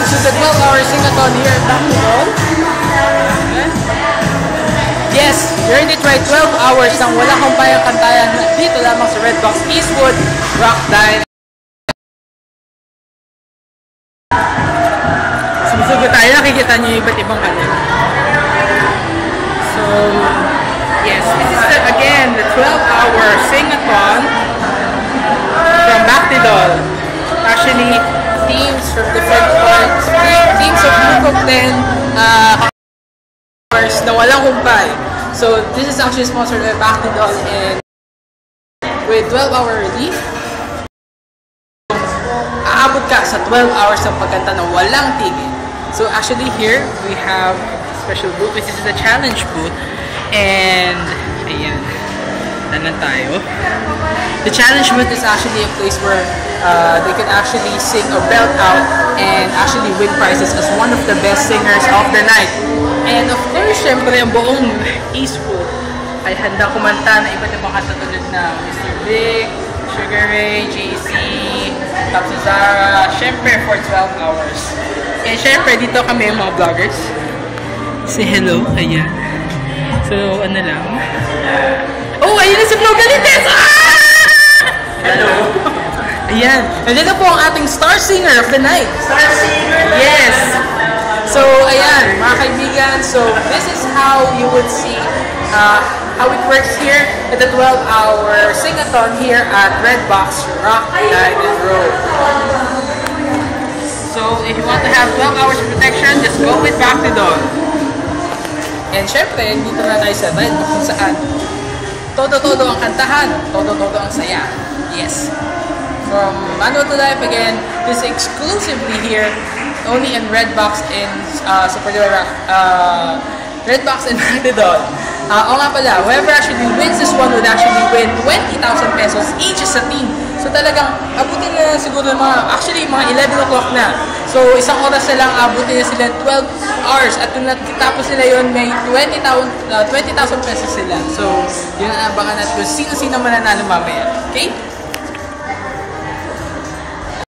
to the 12-hour sing-a-thon here at Backdol. Yes, you're in it right, 12 hours ng wala kumpayang kantayan dito lamang sa Redbox Eastwood Rock Dine. Sumusugod tayo, nakikita niyo yung iba't ibang kanya. So, yes, this is again the 12-hour sing-a-thon from Backdol. Actually, teams from different parts, teams of group of 10 hours na walang humpay. So, this is actually sponsored by Backdol and with 12-hour relief, aabot ka sa 12 hours ng pagkanta na walang tigil. So, actually here, we have a special booth, which is the challenge booth. And, ayan, nanan tayo. The challenge booth is actually a place where they can actually sing or belt out and actually win prizes as one of the best singers of the night. And of course, syempre, ang buong Eastwood ay handa kumanta na iba't ibang kanta tulad na Mr. Big, Sugar Ray, JC, Top Zara, syempre for 12 hours. And syempre, dito kami mga vloggers. Say hello, ayan. So, ano lang. Oh, ayun na si Flo Galites! Ah! Hello! Ayan. Nandito po ang ating star singer of the night. Star singer! Yes! So, ayan, mga kaibigan. So, this is how you would see how it works here at the 12-hour sing-a-thon here at Redbox Rock Diamond Road. So, if you want to have 12 hours of protection, just go with Backdol. And syempre, dito na tayo sa Redbox kung saan todo-todo ang kantahan, todo-todo ang saya. Yes. From Manual to Life again, this is exclusively here, only in Redbox in Super Rock, Redbox in Backdol. Oo nga pala, whoever actually wins this one would actually win 20,000 pesos each as a team. So talagang abutin na siguro mga 11 o'clock na. So isang oras na lang abutin na sila 12 hours at kung natapos nila yun may 20,000 pesos sila. So yun ang abangan natin kung sino-sino mananalo mamaya. Okay?